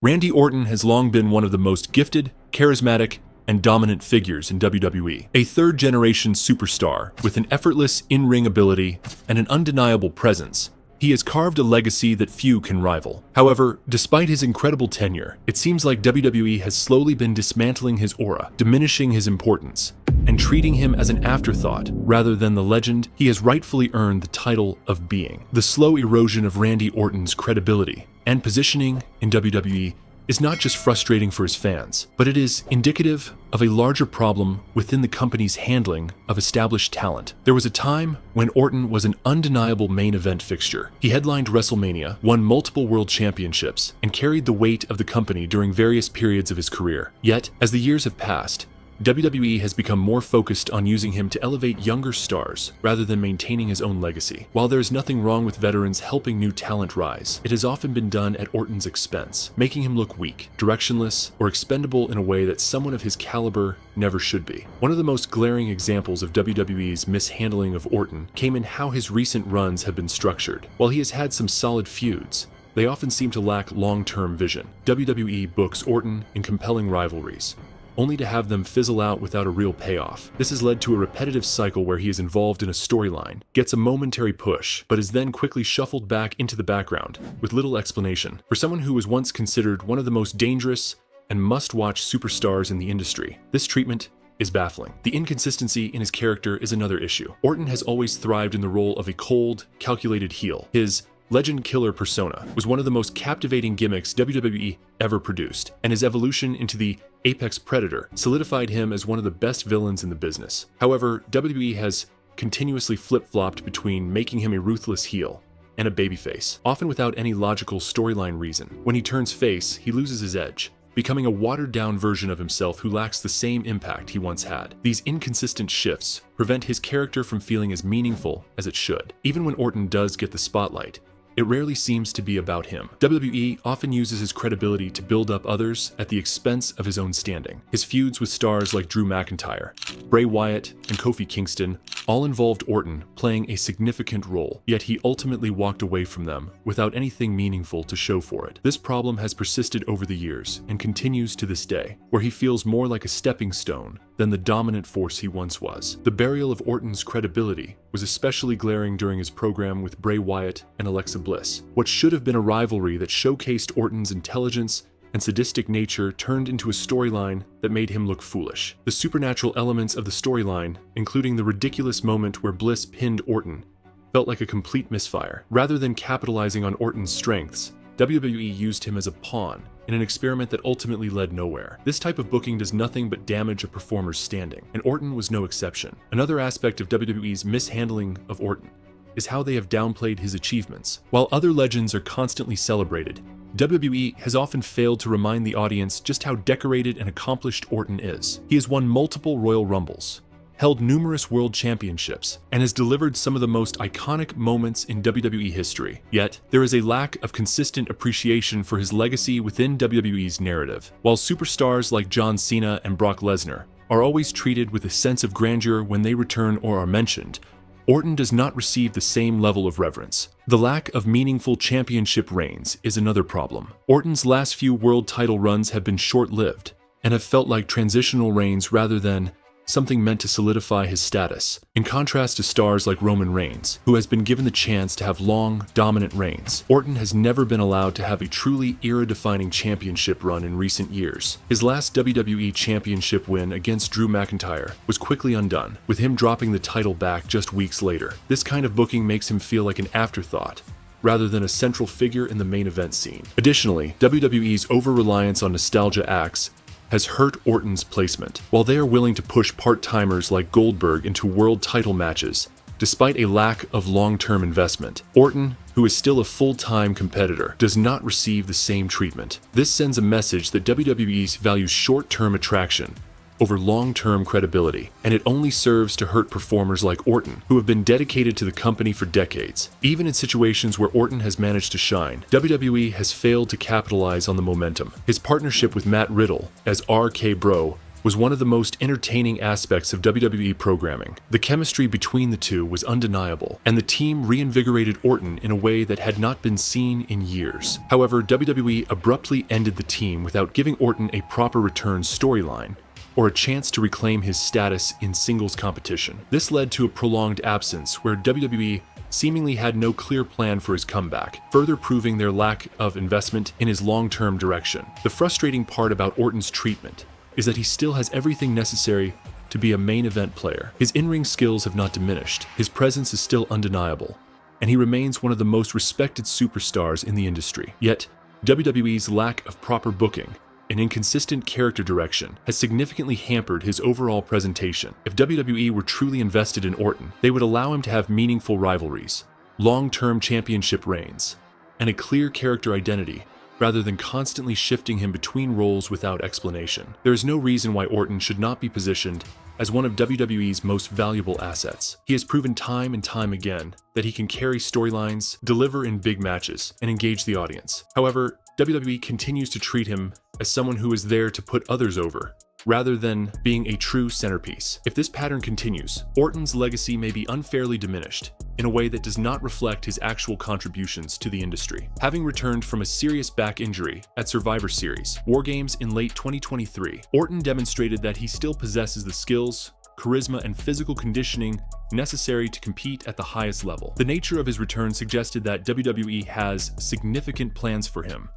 Randy Orton has long been one of the most gifted, charismatic, and dominant figures in WWE. A third-generation superstar with an effortless in-ring ability and an undeniable presence, he has carved a legacy that few can rival. However, despite his incredible tenure, it seems like WWE has slowly been dismantling his aura, diminishing his importance, and treating him as an afterthought rather than the legend he has rightfully earned the title of being. The slow erosion of Randy Orton's credibility and positioning in WWE is not just frustrating for his fans, but it is indicative of a larger problem within the company's handling of established talent. There was a time when Orton was an undeniable main event fixture. He headlined WrestleMania, won multiple world championships, and carried the weight of the company during various periods of his career. Yet, as the years have passed, WWE has become more focused on using him to elevate younger stars rather than maintaining his own legacy. While there is nothing wrong with veterans helping new talent rise, it has often been done at Orton's expense, making him look weak, directionless, or expendable in a way that someone of his caliber never should be. One of the most glaring examples of WWE's mishandling of Orton came in how his recent runs have been structured. While he has had some solid feuds, they often seem to lack long-term vision. WWE books Orton in compelling rivalries, only to have them fizzle out without a real payoff. This has led to a repetitive cycle where he is involved in a storyline, gets a momentary push, but is then quickly shuffled back into the background, with little explanation. For someone who was once considered one of the most dangerous and must-watch superstars in the industry, this treatment is baffling. The inconsistency in his character is another issue. Orton has always thrived in the role of a cold, calculated heel. His legend killer persona was one of the most captivating gimmicks WWE ever produced, and his evolution into the apex predator solidified him as one of the best villains in the business. However, WWE has continuously flip-flopped between making him a ruthless heel and a babyface, often without any logical storyline reason. When he turns face, he loses his edge, becoming a watered-down version of himself who lacks the same impact he once had. These inconsistent shifts prevent his character from feeling as meaningful as it should. Even when Orton does get the spotlight, it rarely seems to be about him. WWE often uses his credibility to build up others at the expense of his own standing. His feuds with stars like Drew McIntyre, Bray Wyatt, and Kofi Kingston all involved Orton playing a significant role, yet he ultimately walked away from them without anything meaningful to show for it. This problem has persisted over the years and continues to this day, where he feels more like a stepping stone than the dominant force he once was. The burial of Orton's credibility was especially glaring during his program with Bray Wyatt and Alexa Bliss. What should have been a rivalry that showcased Orton's intelligence and sadistic nature turned into a storyline that made him look foolish. The supernatural elements of the storyline, including the ridiculous moment where Bliss pinned Orton, felt like a complete misfire. Rather than capitalizing on Orton's strengths, WWE used him as a pawn in an experiment that ultimately led nowhere. This type of booking does nothing but damage a performer's standing, and Orton was no exception. Another aspect of WWE's mishandling of Orton is how they have downplayed his achievements. While other legends are constantly celebrated, WWE has often failed to remind the audience just how decorated and accomplished Orton is. He has won multiple Royal Rumbles, held numerous world championships, and has delivered some of the most iconic moments in WWE history. Yet, there is a lack of consistent appreciation for his legacy within WWE's narrative. While superstars like John Cena and Brock Lesnar are always treated with a sense of grandeur when they return or are mentioned, Orton does not receive the same level of reverence. The lack of meaningful championship reigns is another problem. Orton's last few world title runs have been short-lived and have felt like transitional reigns rather than something meant to solidify his status. In contrast to stars like Roman Reigns, who has been given the chance to have long, dominant reigns, Orton has never been allowed to have a truly era-defining championship run in recent years. His last WWE Championship win against Drew McIntyre was quickly undone, with him dropping the title back just weeks later. This kind of booking makes him feel like an afterthought, rather than a central figure in the main event scene. Additionally, WWE's over-reliance on nostalgia acts has hurt Orton's placement. While they are willing to push part-timers like Goldberg into world title matches, despite a lack of long-term investment, Orton, who is still a full-time competitor, does not receive the same treatment. This sends a message that WWE values short-term attraction over long-term credibility, and it only serves to hurt performers like Orton, who have been dedicated to the company for decades. Even in situations where Orton has managed to shine, WWE has failed to capitalize on the momentum. His partnership with Matt Riddle as RK Bro was one of the most entertaining aspects of WWE programming. The chemistry between the two was undeniable, and the team reinvigorated Orton in a way that had not been seen in years. However, WWE abruptly ended the team without giving Orton a proper return storyline or a chance to reclaim his status in singles competition. This led to a prolonged absence where WWE seemingly had no clear plan for his comeback, further proving their lack of investment in his long-term direction. The frustrating part about Orton's treatment is that he still has everything necessary to be a main event player. His in-ring skills have not diminished, his presence is still undeniable, and he remains one of the most respected superstars in the industry. Yet, WWE's lack of proper booking and inconsistent character direction has significantly hampered his overall presentation. If WWE were truly invested in Orton, they would allow him to have meaningful rivalries, long-term championship reigns, and a clear character identity, rather than constantly shifting him between roles without explanation. There is no reason why Orton should not be positioned as one of WWE's most valuable assets. He has proven time and time again that he can carry storylines, deliver in big matches, and engage the audience. However, WWE continues to treat him as someone who is there to put others over, rather than being a true centerpiece. If this pattern continues, Orton's legacy may be unfairly diminished in a way that does not reflect his actual contributions to the industry. Having returned from a serious back injury at Survivor Series War Games in late 2023, Orton demonstrated that he still possesses the skills, charisma, and physical conditioning necessary to compete at the highest level. The nature of his return suggested that WWE has significant plans for him,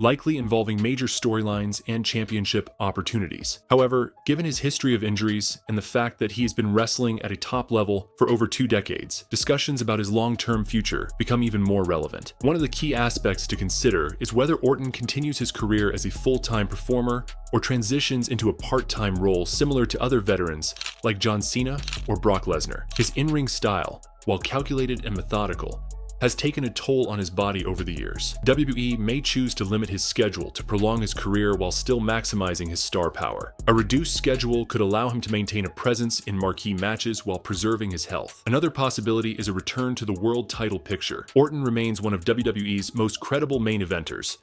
likely involving major storylines and championship opportunities. However, given his history of injuries and the fact that he has been wrestling at a top level for over 2 decades, discussions about his long-term future become even more relevant. One of the key aspects to consider is whether Orton continues his career as a full-time performer or transitions into a part-time role similar to other veterans like John Cena or Brock Lesnar. His in-ring style, while calculated and methodical, has taken a toll on his body over the years. WWE may choose to limit his schedule to prolong his career while still maximizing his star power. A reduced schedule could allow him to maintain a presence in marquee matches while preserving his health. Another possibility is a return to the world title picture. Orton remains one of WWE's most credible main eventers,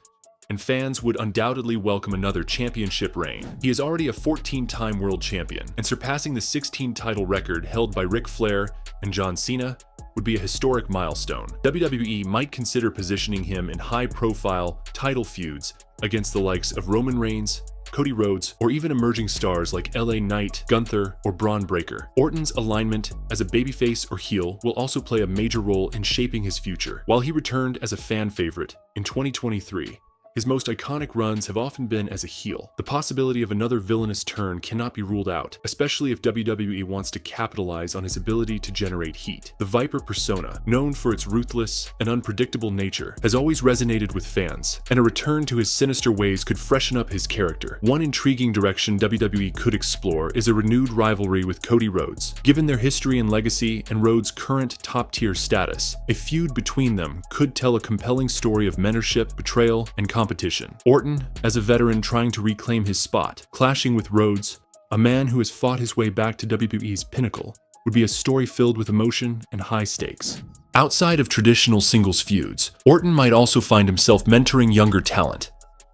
and fans would undoubtedly welcome another championship reign. He is already a 14-time world champion, and surpassing the 16-title record held by Ric Flair and John Cena would be a historic milestone. WWE might consider positioning him in high-profile title feuds against the likes of Roman Reigns, Cody Rhodes, or even emerging stars like LA Knight, Gunther, or Braun Breaker. Orton's alignment as a babyface or heel will also play a major role in shaping his future. While he returned as a fan favorite in 2023, his most iconic runs have often been as a heel. The possibility of another villainous turn cannot be ruled out, especially if WWE wants to capitalize on his ability to generate heat. The Viper persona, known for its ruthless and unpredictable nature, has always resonated with fans, and a return to his sinister ways could freshen up his character. One intriguing direction WWE could explore is a renewed rivalry with Cody Rhodes. Given their history and legacy and Rhodes' current top-tier status, a feud between them could tell a compelling story of mentorship, betrayal, and competition. Orton, as a veteran trying to reclaim his spot, clashing with Rhodes, a man who has fought his way back to WWE's pinnacle, would be a story filled with emotion and high stakes. Outside of traditional singles feuds, Orton might also find himself mentoring younger talent,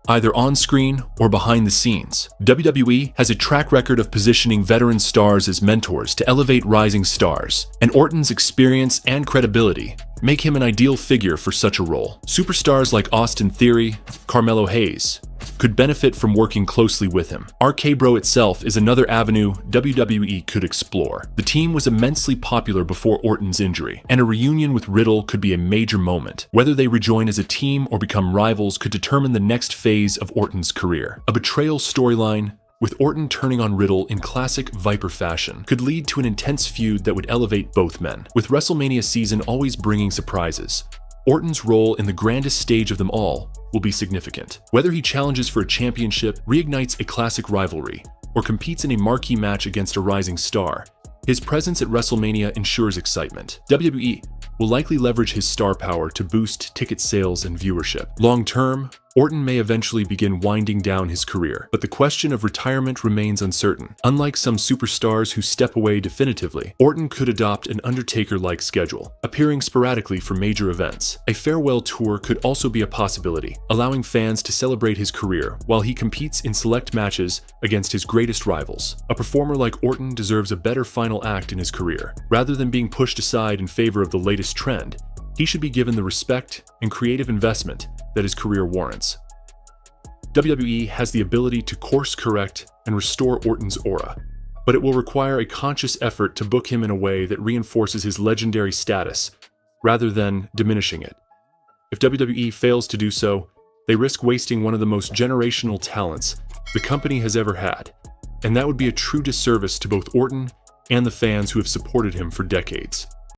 either on-screen or behind the scenes. WWE has a track record of positioning veteran stars as mentors to elevate rising stars, and Orton's experience and credibility make him an ideal figure for such a role. Superstars like Austin Theory, Carmelo Hayes could benefit from working closely with him. RK-Bro itself is another avenue WWE could explore. The team was immensely popular before Orton's injury, and a reunion with Riddle could be a major moment. Whether they rejoin as a team or become rivals could determine the next phase of Orton's career. A betrayal storyline with Orton turning on Riddle in classic Viper fashion could lead to an intense feud that would elevate both men. With WrestleMania season always bringing surprises, Orton's role in the grandest stage of them all will be significant. Whether he challenges for a championship, reignites a classic rivalry, or competes in a marquee match against a rising star, his presence at WrestleMania ensures excitement. WWE will likely leverage his star power to boost ticket sales and viewership. Long-term, Orton may eventually begin winding down his career, but the question of retirement remains uncertain. Unlike some superstars who step away definitively, Orton could adopt an Undertaker-like schedule, appearing sporadically for major events. A farewell tour could also be a possibility, allowing fans to celebrate his career while he competes in select matches against his greatest rivals. A performer like Orton deserves a better final act in his career. Rather than being pushed aside in favor of the latest trend, he should be given the respect and creative investment that his career warrants. WWE has the ability to course correct and restore Orton's aura, but it will require a conscious effort to book him in a way that reinforces his legendary status rather than diminishing it. If WWE fails to do so, they risk wasting one of the most generational talents the company has ever had, and that would be a true disservice to both Orton and the fans who have supported him for decades.